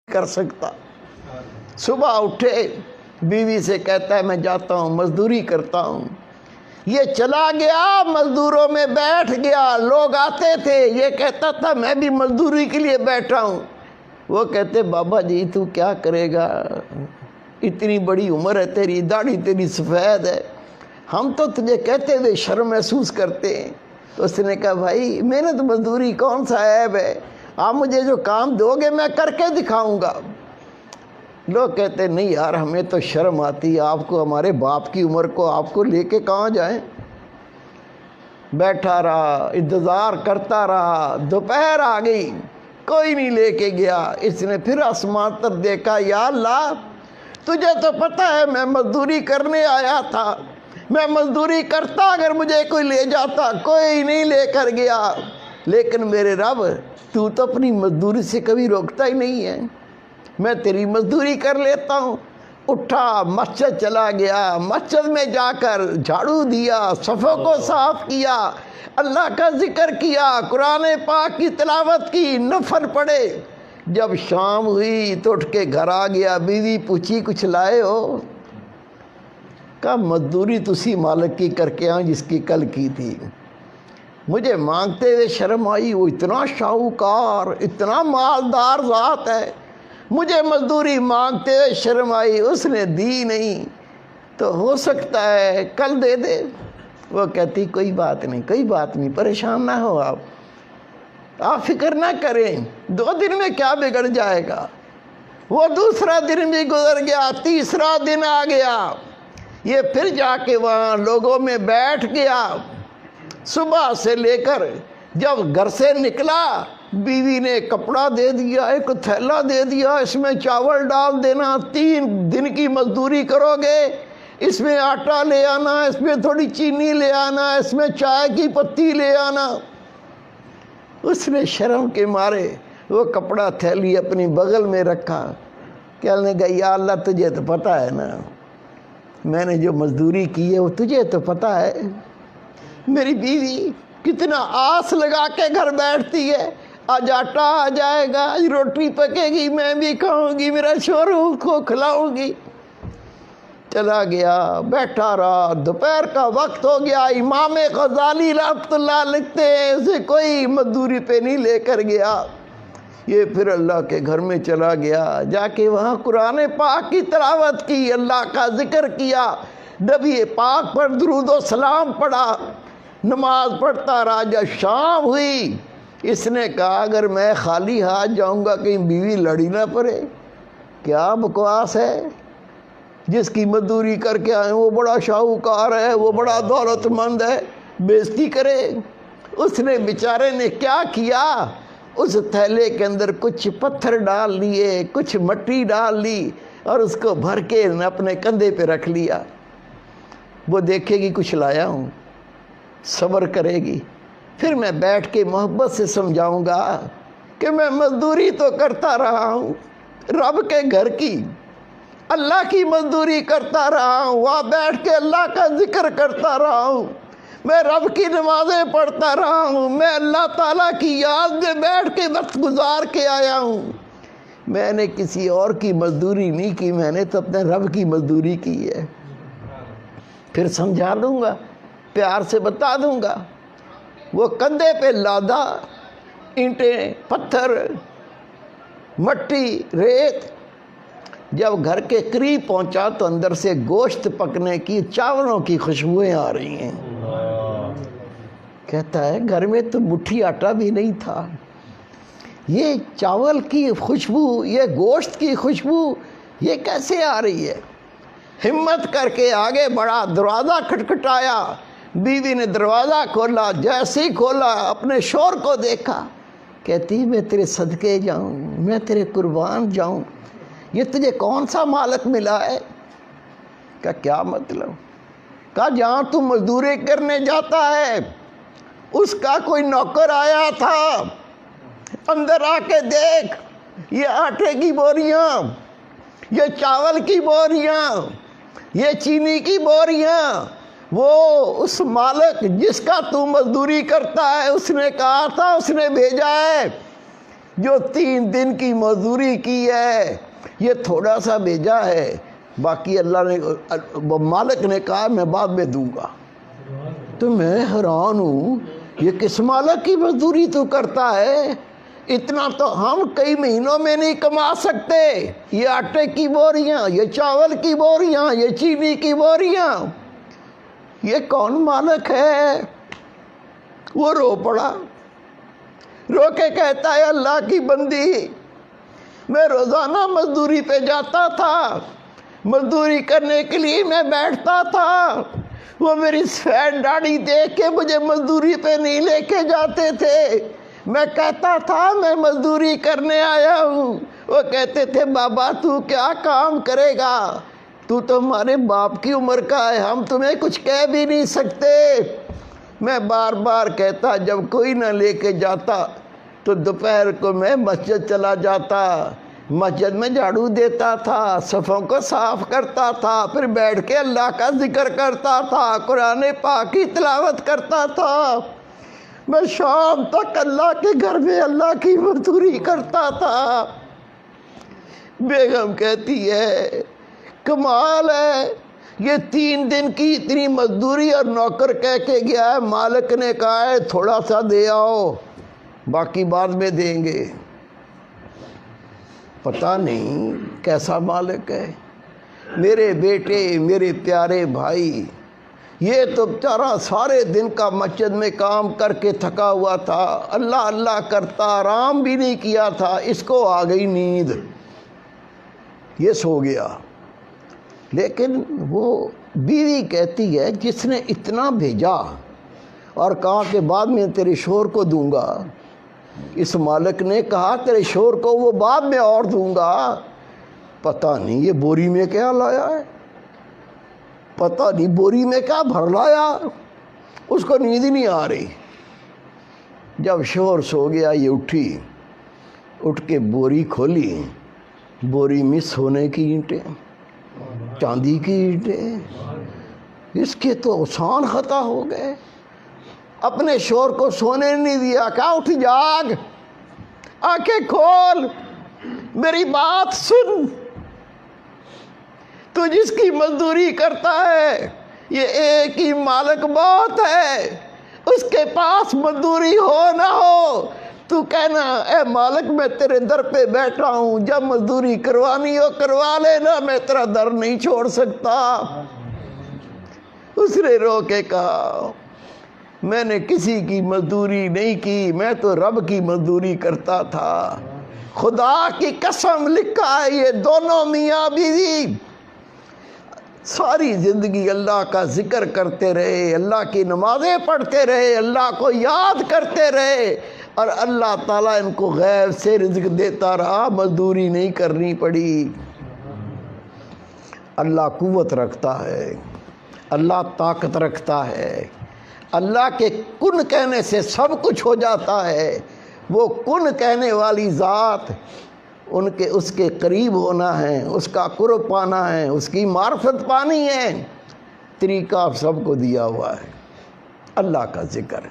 कर सकता। सुबह उठे, बीवी से कहता है मैं जाता हूँ मजदूरी करता हूँ। ये चला गया, मजदूरों में बैठ गया। लोग आते थे, ये कहता था मैं भी मजदूरी के लिए बैठा हूँ। वो कहते बाबा जी तू क्या करेगा, इतनी बड़ी उम्र है तेरी, दाढ़ी तेरी सफ़ेद है, हम तो तुझे कहते हुए शर्म महसूस करते हैं। तो उसने कहा भाई मेहनत मजदूरी कौन सा ऐब है, आप मुझे जो काम दोगे मैं करके दिखाऊंगा। लोग कहते नहीं यार हमें तो शर्म आती है, आपको हमारे बाप की उम्र को आपको लेके कहाँ जाएं। बैठा रहा, इंतज़ार करता रहा, दोपहर आ गई, कोई नहीं लेके गया। इसने फिर आसमान तरफ देखा, या अल्लाह तुझे तो पता है मैं मजदूरी करने आया था, मैं मजदूरी करता अगर मुझे कोई ले जाता, कोई नहीं लेकर गया। लेकिन मेरे रब तू तो अपनी मजदूरी से कभी रोकता ही नहीं है, मैं तेरी मजदूरी कर लेता हूँ। उठा, मस्जिद चला गया, मस्जिद में जाकर झाड़ू दिया, सफ़ों को साफ किया, अल्लाह का जिक्र किया, कुरान पाक की तिलावत की, नफल पढ़े। जब शाम हुई तो उठ के घर आ गया। बीवी पूछी कुछ लाए हो? कहा मजदूरी तुसी मालिक की करके आऊँ जिसकी कल की थी। मुझे मांगते हुए शर्म आई, वो इतना शाहूकार, इतना मालदार ज़ात है, मुझे मजदूरी मांगते हुए शर्म आई, उसने दी नहीं, तो हो सकता है कल दे दे। वो कहती कोई बात नहीं, कोई बात नहीं, परेशान ना हो आप फिक्र ना करें, 2 दिन में क्या बिगड़ जाएगा। वो दूसरा दिन भी गुजर गया, तीसरा दिन आ गया, ये फिर जाके वहाँ लोगों में बैठ गया। सुबह से लेकर जब घर से निकला, बीवी ने कपड़ा दे दिया, एक थैला दे दिया, इसमें चावल डाल देना, 3 दिन की मजदूरी करोगे, इसमें आटा ले आना, इसमें थोड़ी चीनी ले आना, इसमें चाय की पत्ती ले आना। उसने शर्म के मारे वो कपड़ा थैली अपनी बगल में रखा। कहने लगा या अल्लाह तुझे तो पता है ना मैंने जो मजदूरी की है वो तुझे तो पता है। मेरी बीवी कितना आस लगा के घर बैठती है, आज आटा आ जाएगा, आज रोटी पकेगी, मैं भी खाऊंगी, मेरा शोरू को खिलाऊंगी। चला गया, बैठा रहा, दोपहर का वक्त हो गया। इमाम गजाली रहमतुल्लाह लिखते हैं उसे कोई मजदूरी पे नहीं लेकर गया। ये फिर अल्लाह के घर में चला गया, जाके वहाँ कुरान पाक की तिलावत की, अल्लाह का जिक्र किया, नबी पाक पर दुरूद व सलाम पढ़ा, नमाज पढ़ता रहा। जब शाम हुई, इसने कहा अगर मैं खाली हाथ जाऊंगा कहीं बीवी लड़ी ना पड़े। क्या बकवास है, जिसकी मजदूरी करके आए वो बड़ा शाहूकार है, वो बड़ा दौलतमंद है, बेइज्जती करे। उसने बेचारे ने क्या किया, उस थैले के अंदर कुछ पत्थर डाल लिए, कुछ मट्टी डाल ली और उसको भर के अपने कंधे पे रख लिया। वो देखेगी कुछ लाया हूँ, सब्र करेगी, फिर मैं बैठ के मोहब्बत से समझाऊंगा कि मैं मजदूरी तो करता रहा हूँ, रब के घर की, अल्लाह की मजदूरी करता रहा हूँ, वहाँ बैठ के अल्लाह का जिक्र करता रहा हूँ, मैं रब की नमाज़ें पढ़ता रहा हूँ, मैं अल्लाह ताला की याद में बैठ के वक्त गुजार के आया हूँ। मैंने किसी और की मजदूरी नहीं की, मैंने तो अपने रब की मजदूरी की है। फिर समझा दूँगा, प्यार से बता दूँगा। वो कंधे पे लादा, ईंटें, पत्थर, मट्टी, रेत। जब घर के करीब पहुंचा तो अंदर से गोश्त पकने की, चावलों की खुशबुएं आ रही हैं। कहता है घर में तो मुट्ठी आटा भी नहीं था, ये चावल की खुशबू, ये गोश्त की खुशबू ये कैसे आ रही है। हिम्मत करके आगे बढ़ा, दरवाज़ा खटखटाया, बीवी ने दरवाज़ा खोला, जैसे ही खोला अपने शोर को देखा, कहती मैं तेरे सदके जाऊं, मैं तेरे कुर्बान जाऊं, ये तुझे कौन सा मालिक मिला है। क्या मतलब। कहा जहाँ तू मजदूरी करने जाता है उसका कोई नौकर आया था, अंदर आके देख, ये आटे की बोरियां, ये चावल की बोरियां, ये चीनी की बोरियां, वो उस मालिक जिसका तू मजदूरी करता है उसने कहा था, उसने भेजा है جو 3 دن کی مزدوری کی ہے یہ تھوڑا سا بھیجا ہے، باقی اللہ نے مالک نے کہا میں بعد میں دوں گا۔ تو میں حیران ہوں، یہ کس مالک کی مزدوری تو کرتا ہے؟ اتنا تو ہم کئی مہینوں میں نہیں کما سکتے۔ یہ آٹے کی بوریاں، یہ چاول کی بوریاں، یہ چینی کی بوریاں، یہ کون مالک ہے؟ وہ رو پڑا، رو کے کہتا ہے اللہ کی بندی، میں روزانہ مزدوری پہ جاتا تھا، مزدوری کرنے کے لیے میں بیٹھتا تھا، وہ میری سفید داڑھی دیکھ کے مجھے مزدوری پہ نہیں لے کے جاتے تھے۔ میں کہتا تھا میں مزدوری کرنے آیا ہوں، وہ کہتے تھے بابا تو کیا کام کرے گا، تو ہمارے باپ کی عمر کا ہے، ہم تمہیں کچھ کہہ بھی نہیں سکتے۔ میں بار بار کہتا، جب کوئی نہ لے کے جاتا تو دوپہر کو میں مسجد چلا جاتا، مسجد میں جھاڑو دیتا تھا، صفوں کو صاف کرتا تھا، پھر بیٹھ کے اللہ کا ذکر کرتا تھا، قرآن پاک کی تلاوت کرتا تھا، میں شام تک اللہ کے گھر میں اللہ کی مزدوری کرتا تھا۔ بیگم کہتی ہے کمال ہے، یہ 3 دن کی اتنی مزدوری اور نوکر کہہ کے گیا ہے، مالک نے کہا ہے تھوڑا سا دے آؤ، باقی بعد میں دیں گے۔ پتہ نہیں کیسا مالک ہے۔ میرے بیٹے، میرے پیارے بھائی، یہ تو بیچارہ سارے دن کا مسجد میں کام کر کے تھکا ہوا تھا، اللہ اللہ کرتا، آرام بھی نہیں کیا تھا، اس کو آ گئی نیند، یہ سو گیا۔ لیکن وہ بیوی کہتی ہے جس نے اتنا بھیجا اور کہا کہ بعد میں تیرے شوہر کو دوں گا، اس مالک نے کہا تیرے شوہر کو وہ بعد میں اور دوں گا، پتہ نہیں یہ بوری میں کیا لایا ہے، پتہ نہیں بوری میں کیا بھر لایا، اس کو نیند ہی نہیں آ رہی۔ جب شوہر سو گیا یہ اٹھی، اٹھ کے بوری کھولی، بوری میں سونے کی اینٹیں، چاندی کی اینٹیں، اس کے تو آسان خطا ہو گئے۔ اپنے شوہر کو سونے نہیں دیا، کہا اٹھ جاگ، آنکھیں کھول، میری بات سن، تو جس کی مزدوری کرتا ہے یہ ایک ہی مالک بہت ہے، اس کے پاس مزدوری ہو نہ ہو تو کہنا اے مالک میں تیرے در پہ بیٹھا ہوں، جب مزدوری کروانی ہو کروا لینا، میں تیرا در نہیں چھوڑ سکتا۔ اس نے رو کے کہا میں نے کسی کی مزدوری نہیں کی، میں تو رب کی مزدوری کرتا تھا، خدا کی قسم لکھا ہے یہ دونوں میاں بیوی ساری زندگی اللہ کا ذکر کرتے رہے، اللہ کی نمازیں پڑھتے رہے، اللہ کو یاد کرتے رہے، اور اللہ تعالیٰ ان کو غیب سے رزق دیتا رہا، مزدوری نہیں کرنی پڑی۔ اللہ قوت رکھتا ہے، اللہ طاقت رکھتا ہے، اللہ کے کن کہنے سے سب کچھ ہو جاتا ہے۔ وہ کن کہنے والی ذات، اس کے قریب ہونا ہے، اس کا قرب پانا ہے، اس کی معرفت پانی ہے، طریقہ سب کو دیا ہوا ہے، اللہ کا ذکر۔